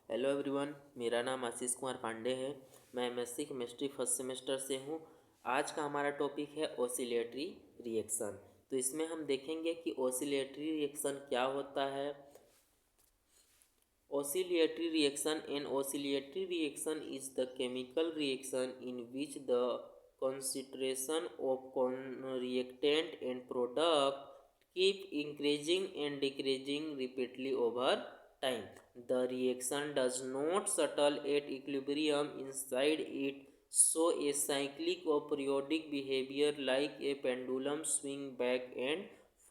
Hello everyone, मेरा नाम आशीष कुमार पांडे है। मैं एमएससी केमिस्ट्री फर्स्ट सेमेस्टर से हूँ। आज का हमारा टॉपिक है ऑसिलेटरी रिएक्शन। तो इसमें हम देखेंगे कि ऑसिलेटरी रिएक्शन क्या होता है। Oscillatory reaction. An oscillatory reaction is the chemical reaction in which the concentration of reactant and product keep increasing and decreasing repeatedly over time. The reaction does not settle at equilibrium inside it, so a cyclic or periodic behavior like a pendulum swing back and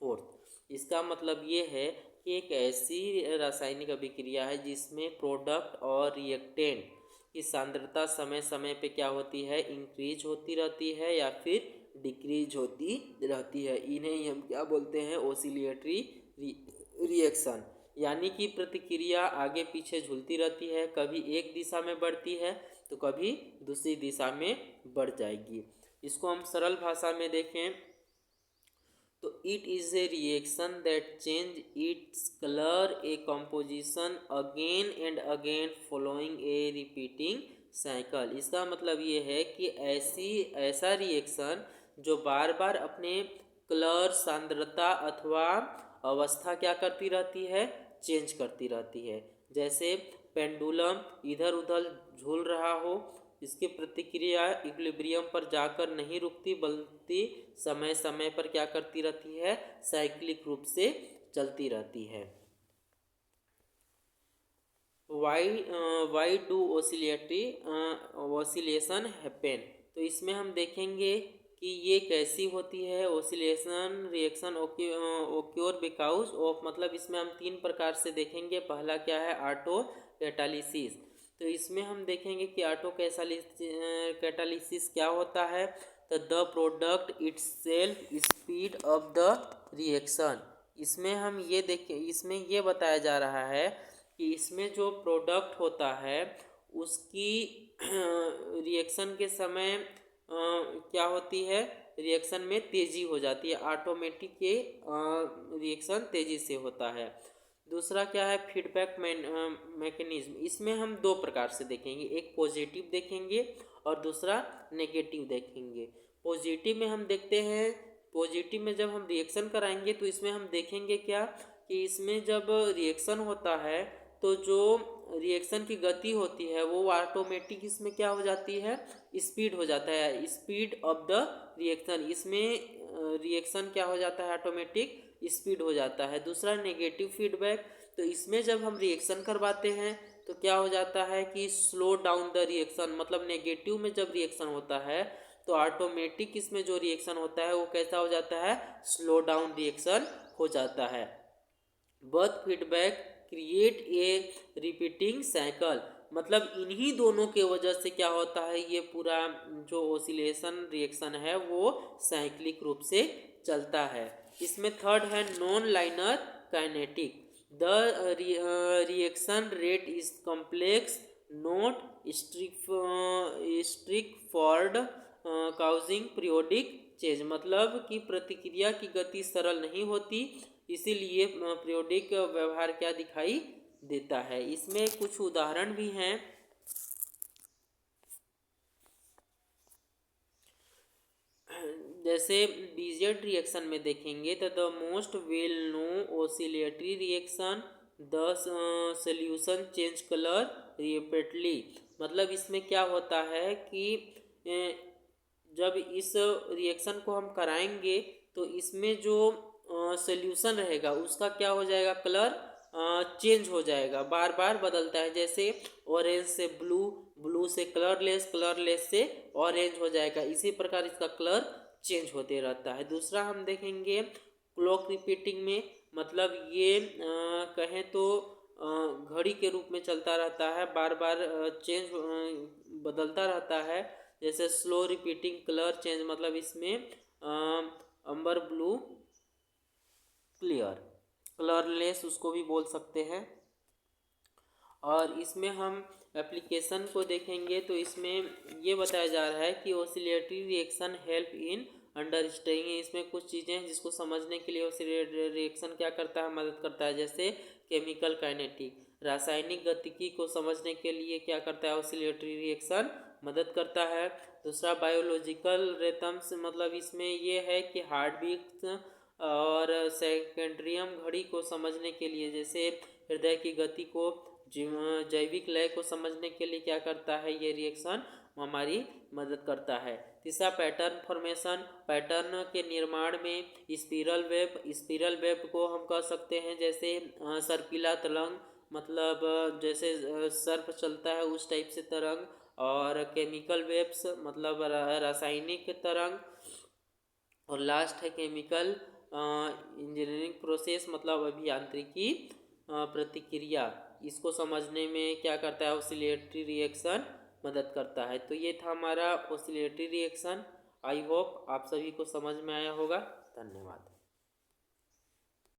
forth. इसका मतलब ये है कि एक ऐसी रासायनिक अभिक्रिया है जिसमें प्रोडक्ट और रिएक्टेंट की सांद्रता समय समय पे क्या होती है, इंक्रीज होती रहती है या फिर डिक्रीज होती रहती है। इन्हें ही हम क्या बोलते हैं, ओसिलेटरी रिएक्शन। यानी कि प्रतिक्रिया आगे पीछे झूलती रहती है, कभी एक दिशा में बढ़ती है तो कभी दूसरी दिशा में बढ़ जाएगी। इसको हम सरल भाषा में देखें तो it is a reaction that change its colour A composition again and again following A repeating cycle. इसका मतलब ये है कि ऐसा रिएक्शन जो बार बार अपने कलर, सांद्रता अथवा अवस्था क्या करती रहती है, चेंज करती रहती है। जैसे पेंडुलम इधर उधर झूल रहा हो, इसकी प्रतिक्रिया इक्विलिब्रियम पर जाकर नहीं रुकती बल्कि समय समय पर क्या करती रहती है, साइक्लिक रूप से चलती रहती है। Why do oscillation happen. तो इसमें हम देखेंगे कि ये कैसी होती है oscillation reaction occur because of, मतलब इसमें हम तीन प्रकार से देखेंगे। पहला क्या है, ऑटो कैटालिसिस। तो इसमें हम देखेंगे कि ऑटो कैटालिसिस क्या होता है। तो the product itself speed of the reaction. इसमें हम ये देखें, इसमें ये बताया जा रहा है कि इसमें जो प्रोडक्ट होता है उसकी रिएक्शन के समय क्या होती है, रिएक्शन में तेज़ी हो जाती है। ऑटोमेटिक ये रिएक्शन तेज़ी से होता है। दूसरा क्या है, फीडबैक मैकेनिज्म। इसमें हम दो प्रकार से देखेंगे, एक पॉजिटिव देखेंगे और दूसरा नेगेटिव देखेंगे। पॉजिटिव में हम देखते हैं, पॉजिटिव में जब हम रिएक्शन कराएंगे तो इसमें हम देखेंगे क्या कि इसमें जब रिएक्शन होता है तो जो रिएक्शन की गति होती है वो ऑटोमेटिक इसमें क्या हो जाती है, स्पीड हो जाता है, स्पीड ऑफ द रिएक्शन। इसमें रिएक्शन क्या हो जाता है, ऑटोमेटिक स्पीड हो जाता है। दूसरा नेगेटिव फीडबैक। तो इसमें जब हम रिएक्शन करवाते हैं तो क्या हो जाता है कि स्लो डाउन द रिएक्शन, मतलब नेगेटिव में जब रिएक्शन होता है तो ऑटोमेटिक इसमें जो रिएक्शन होता है वो कैसा हो जाता है, स्लो डाउन रिएक्शन हो जाता है। Birth feedback create a repeating cycle, मतलब इन्हीं दोनों के वजह से क्या होता है, ये पूरा जो ओसिलेशन रिएक्शन है वो साइक्लिक रूप से चलता है। इसमें थर्ड है non linear kinetic. The reaction rate is complex not straightforward causing periodic change, मतलब कि प्रतिक्रिया की गति सरल नहीं होती, इसीलिए पीरियोडिक व्यवहार क्या दिखाई देता है। इसमें कुछ उदाहरण भी हैं। जैसे बीजेड रिएक्शन में देखेंगे तो the most well known oscillatory reaction the solution change colour repeatedly, मतलब इसमें क्या होता है कि जब इस रिएक्शन को हम कराएंगे तो इसमें जो सोल्यूशन रहेगा उसका क्या हो जाएगा, कलर चेंज हो जाएगा, बार बार बदलता है। जैसे ऑरेंज से ब्लू, ब्लू से कलरलेस, कलरलेस से ऑरेंज हो जाएगा, इसी प्रकार इसका कलर चेंज होते रहता है। दूसरा हम देखेंगे क्लॉक रिपीटिंग में, मतलब ये कहें तो घड़ी के रूप में चलता रहता है, बार बार चेंज बदलता रहता है। जैसे स्लो रिपीटिंग कलर चेंज, मतलब इसमें अंबर ब्लू क्लियर, कलरलेस उसको भी बोल सकते हैं। और इसमें हम एप्लीकेशन को देखेंगे तो इसमें ये बताया जा रहा है कि oscillatory reaction help in understanding. इसमें कुछ चीज़ें हैं जिसको समझने के लिए ऑसिलेटरी रिएक्शन क्या करता है, मदद करता है। जैसे केमिकल काइनेटिक, रासायनिक गतिकी को समझने के लिए क्या करता है, ऑसिलेटरी रिएक्शन मदद करता है। दूसरा बायोलॉजिकल रिथम्स, मतलब इसमें ये है कि हार्ट बीट और सेकेंड्रियम घड़ी को समझने के लिए, जैसे हृदय की गति को, जैविक लय को समझने के लिए क्या करता है, ये रिएक्शन हमारी मदद करता है। तीसरा पैटर्न फॉर्मेशन, पैटर्न के निर्माण में स्पिरल वेब को हम कह सकते हैं जैसे सर्पिला तरंग, मतलब जैसे सर्प चलता है उस टाइप से तरंग, और केमिकल वेव्स मतलब रासायनिक तरंग, और लास्ट है केमिकल इंजीनियरिंग प्रोसेस मतलब अभियांत्रिकी प्रतिक्रिया। इसको समझने में क्या करता है, ऑसिलेटरी रिएक्शन मदद करता है। तो ये था हमारा ऑसिलेटरी रिएक्शन। आई होप आप सभी को समझ में आया होगा। धन्यवाद।